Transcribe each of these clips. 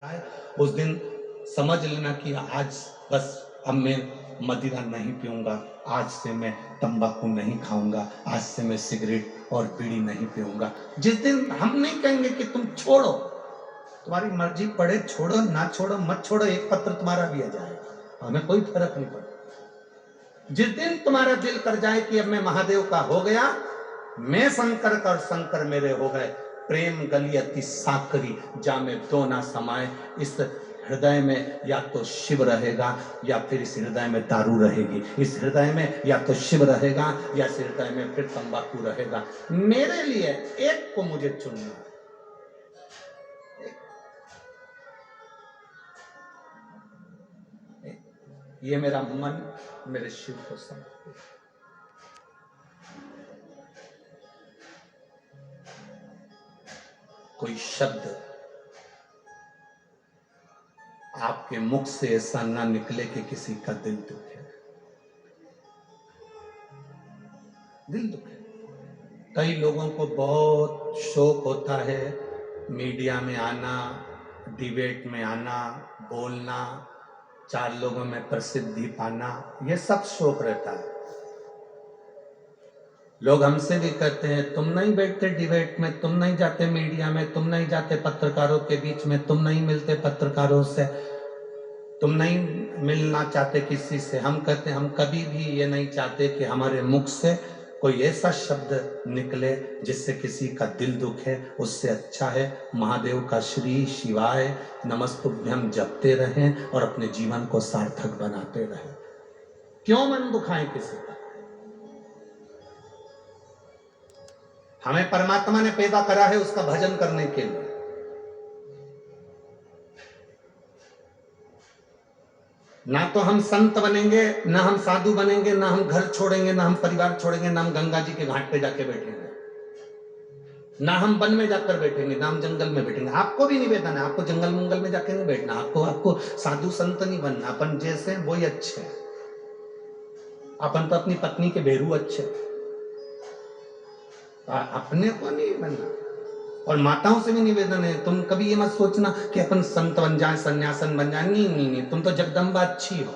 है, उस दिन समझ लेना कि आज बस अब मैं मदिरा नहीं पीऊंगा, आज से मैं तंबाकू नहीं खाऊंगा, आज से मैं सिगरेट और बीड़ी नहीं पीऊंगा। जिस दिन हम नहीं कहेंगे कि तुम छोड़ो, तुम्हारी मर्जी पड़े छोड़ो ना छोड़ो मत छोड़ो, एक पत्र तुम्हारा भी आ जाएगा, हमें कोई फर्क नहीं पड़ता। जिस दिन तुम्हारा दिल कर जाए कि अब मैं महादेव का हो गया, मैं शंकर का और शंकर मेरे हो गए, प्रेम गली अति साकरी जामे दो ना समाए, इस हृदय में या तो शिव रहेगा या फिर इस हृदय में दारू रहेगी, इस हृदय में या तो शिव रहेगा या इस हृदय में फिर तंबाकू रहेगा। मेरे लिए एक को मुझे चुनना है। ये मेरा मन मेरे शिव को समर्पित। कोई शब्द आपके मुख से ऐसा ना निकले कि किसी का दिल दुखे, दिल दुखे। कई लोगों को बहुत शौक होता है मीडिया में आना, डिबेट में आना, बोलना, चार लोगों में प्रसिद्धि पाना, ये सब शौक रहता है। लोग हमसे भी कहते हैं तुम नहीं बैठते डिबेट में, तुम नहीं जाते मीडिया में, तुम नहीं जाते पत्रकारों के बीच में, तुम नहीं मिलते पत्रकारों से, तुम नहीं मिलना चाहते किसी से। हम कहते हैं हम कभी भी ये नहीं चाहते कि हमारे मुख से कोई ऐसा शब्द निकले जिससे किसी का दिल दुखे। उससे अच्छा है महादेव का श्री शिवाय नमस्तुभ्यम जपते रहें और अपने जीवन को सार्थक बनाते रहें। क्यों मन दुखाएं किसी का? हमें परमात्मा ने पैदा करा है उसका भजन करने के लिए। ना तो हम संत बनेंगे, ना हम साधु बनेंगे, ना हम घर छोड़ेंगे, ना हम परिवार छोड़ेंगे, ना हम गंगा जी के घाट पे जाके बैठेंगे, ना हम वन में जाकर बैठेंगे, ना हम जंगल में बैठेंगे। आपको भी निवेदन है, आपको जंगल मंगल में जाके नहीं बैठना, आपको साधु संत नहीं बनना। अपन जैसे वही अच्छे हैं। अपन तो अपनी पत्नी के बेरू अच्छे, अपने को नहीं बनना। और माताओं से भी निवेदन है, तुम कभी ये मत सोचना कि अपन संत बन जाए, सन्यासन बन जाए। नहीं नहीं नहीं, तुम तो जगदम्बा अच्छी हो।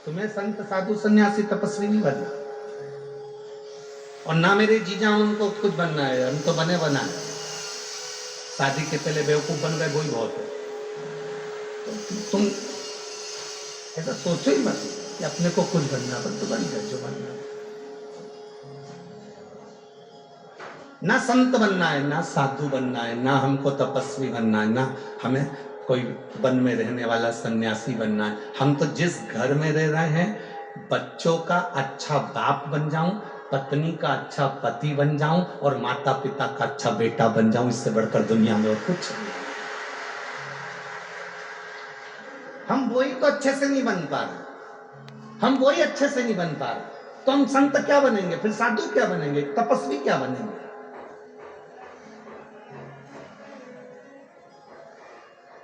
तुम्हें संत साधु सन्यासी तपस्वी नहीं बनना, और ना मेरे जीजा उनको कुछ बनना है। हम तो बने बना है, शादी के पहले बेवकूफ बन गए वही बहुत है। तो तुम ऐसा सोचो ही मत कि अपने को कुछ बनना, पर तो बन गए जो बनना है। ना संत बनना है, ना साधु बनना है, ना हमको तपस्वी बनना है, ना हमें कोई वन में रहने वाला सन्यासी बनना है। हम तो जिस घर में रह रहे हैं, बच्चों का अच्छा बाप बन जाऊं, पत्नी का अच्छा पति बन जाऊं और माता पिता का अच्छा बेटा बन जाऊं, इससे बढ़कर दुनिया में और कुछ नहीं। हम वही तो अच्छे से नहीं बन पा रहे, हम वही अच्छे से नहीं बन पा रहे। तो हम संत क्या बनेंगे, फिर साधु क्या बनेंगे, तपस्वी क्या बनेंगे?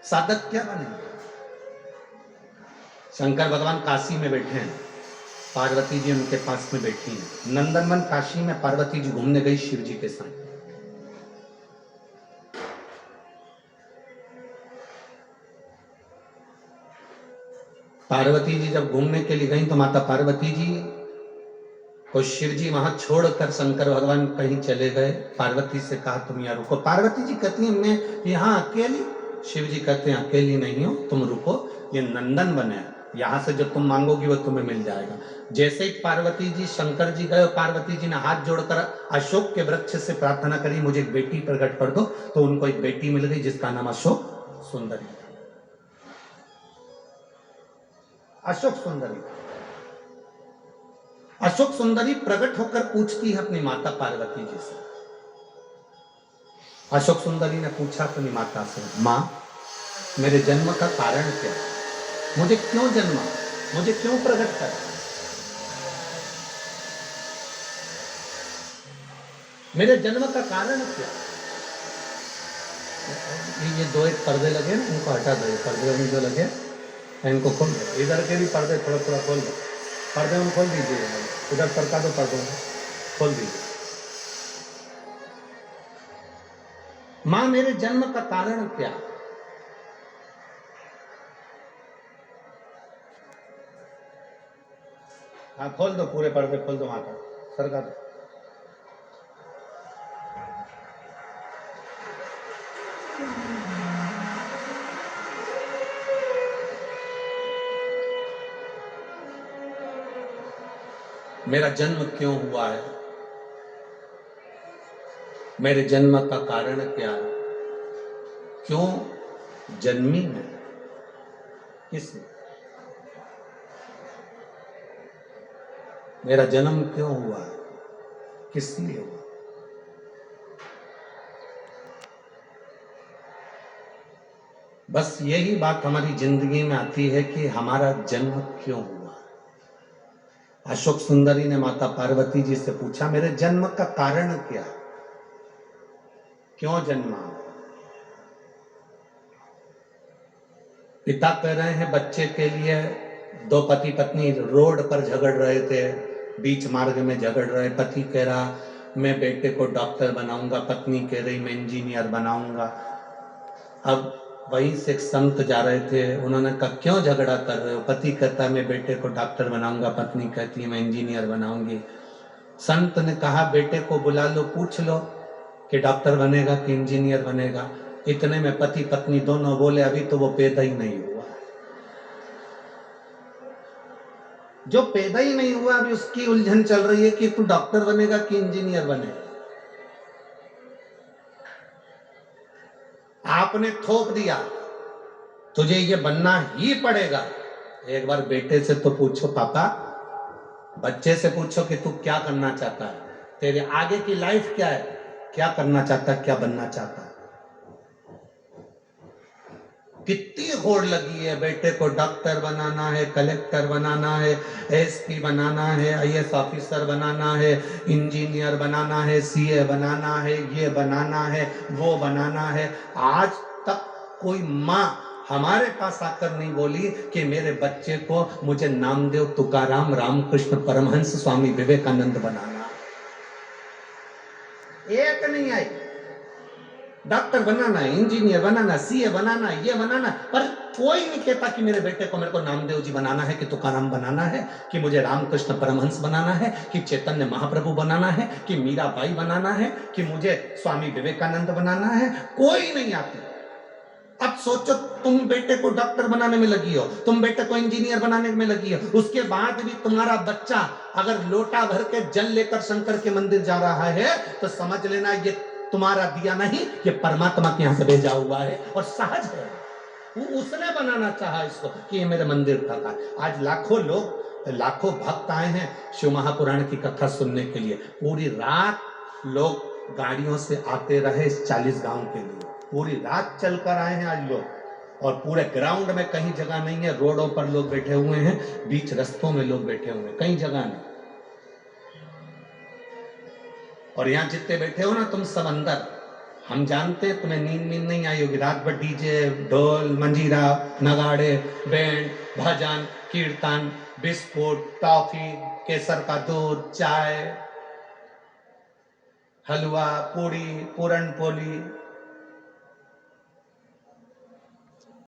साधक क्या बनेंगे? शंकर भगवान काशी में बैठे हैं, पार्वती जी उनके पास में बैठी हैं। नंदनवन काशी में पार्वती जी घूमने गई शिव जी के साथ। पार्वती जी जब घूमने के लिए गई तो माता पार्वती जी को शिव जी वहां छोड़कर शंकर भगवान कहीं चले गए। पार्वती से कहा तुम यहाँ रुको। पार्वती जी कहती है मैं यहाँ अकेली। शिव जी कहते हैं अकेली नहीं हो, तुम रुको, ये नंदन वन है, यहाँ से जो तुम मांगोगी वो तुम्हें मिल जाएगा। जैसे ही पार्वती जी शंकर जी गए, पार्वती जी ने हाथ जोड़कर अशोक के वृक्ष से प्रार्थना करी मुझे एक बेटी प्रकट कर दो, तो उनको एक बेटी मिल गई जिसका नाम अशोक सुंदरी। अशोक सुंदरी, अशोक सुंदरी प्रकट होकर पूछती है अपनी माता पार्वती जी से। अशोक सुंदरी ने पूछा अपनी माता से, माँ मेरे जन्म का कारण क्या है, मुझे क्यों जन्मा, मुझे क्यों प्रकट करा, मेरे जन्म का कारण क्या? ये दो एक पर्दे लगे ना, इनको हटा दो। पर्दे में जो लगे इनको खोल दो, इधर के भी पर्दे थोड़ा थोड़ा खोल दो, पर्दे में खोल दीजिए, उधर सरका दो, पर्दों में खोल दीजिए। मां मेरे जन्म का कारण क्या? हाँ खोल दो, पूरे पर्दे खोल दो, माता सरका दो। मेरा जन्म क्यों हुआ है, मेरे जन्म का कारण क्या है, क्यों जन्मी मैं, किस मेरा जन्म क्यों हुआ है, किस लिए हुआ? बस यही बात हमारी जिंदगी में आती है कि हमारा जन्म क्यों हुआ। अशोक सुंदरी ने माता पार्वती जी से पूछा, मेरे जन्म का कारण क्या है, क्यों जन्मा? पिता कह रहे हैं बच्चे के लिए, दो पति पत्नी रोड पर झगड़ रहे थे, बीच मार्ग में झगड़ रहे, पति कह रहा मैं बेटे को डॉक्टर बनाऊंगा, पत्नी कह रही मैं इंजीनियर बनाऊंगा। अब वहीं से एक संत जा रहे थे, उन्होंने कहा क्यों झगड़ा कर रहे हो? पति कहता मैं बेटे को डॉक्टर बनाऊंगा, पत्नी कहती है मैं इंजीनियर बनाऊंगी। संत ने कहा बेटे को बुला लो, पूछ लो कि डॉक्टर बनेगा कि इंजीनियर बनेगा। इतने में पति पत्नी दोनों बोले अभी तो वो पैदा ही नहीं हुआ। जो पैदा ही नहीं हुआ अभी उसकी उलझन चल रही है कि तू डॉक्टर बनेगा कि इंजीनियर बनेगा। आपने थोप दिया तुझे ये बनना ही पड़ेगा। एक बार बेटे से तो पूछो, पापा बच्चे से पूछो कि तू क्या करना चाहता है, तेरे आगे की लाइफ क्या है, क्या करना चाहता है, क्या बनना चाहता है। कितनी होड़ लगी है, बेटे को डॉक्टर बनाना है, कलेक्टर बनाना है, एसपी बनाना है, आईएएस ऑफिसर बनाना है, इंजीनियर बनाना है, सीए बनाना है, ये बनाना है, वो बनाना है। आज तक कोई माँ हमारे पास आकर नहीं बोली कि मेरे बच्चे को मुझे नामदेव तुकाराम रामकृष्ण परमहंस स्वामी विवेकानंद बनाना। एक नहीं आई। डॉक्टर बनाना है, इंजीनियर बनाना, सीए बनाना, ये बनाना, पर कोई नहीं कहता कि मेरे बेटे को, मेरे को नामदेव जी बनाना है, कि तुकाराम बनाना है, कि मुझे रामकृष्ण परमहंस बनाना है, कि चैतन्य महाप्रभु बनाना है, कि मीराबाई बनाना है, कि मुझे स्वामी विवेकानंद बनाना है। कोई नहीं आती। अब सोचो तुम बेटे को डॉक्टर बनाने में लगी हो, तुम बेटे को इंजीनियर बनाने में लगी हो, उसके बाद भी तुम्हारा बच्चा अगर लोटा भर के जल लेकर शंकर के मंदिर जा रहा है तो समझ लेना ये तुम्हारा दिया नहीं, ये परमात्मा के यहां से भेजा हुआ है और सहज है। उसने बनाना चाहा इसको कि ये मेरे मंदिर तक आए। आज लाखों लोग, लाखों भक्त आए हैं शिव महापुराण की कथा सुनने के लिए। पूरी रात लोग गाड़ियों से आते रहे 40 गांव के लिए, पूरी रात चलकर आए हैं आज लोग। और पूरे ग्राउंड में कहीं जगह नहीं है, रोडों पर लोग बैठे हुए हैं, बीच रस्तों में लोग बैठे हुए हैं, कहीं जगह नहीं। और यहाँ जितने बैठे हो ना तुम सब अंदर, हम जानते हैं तुम्हें नींद नहीं आई होगी। रात भर डीजे, ढोल, मंजीरा, नगाड़े, बैंड, भजन, कीर्तन, बिस्कुट, टॉफी, केसर का दूध, चाय, हलवा, पूड़ी, पूरन पोली,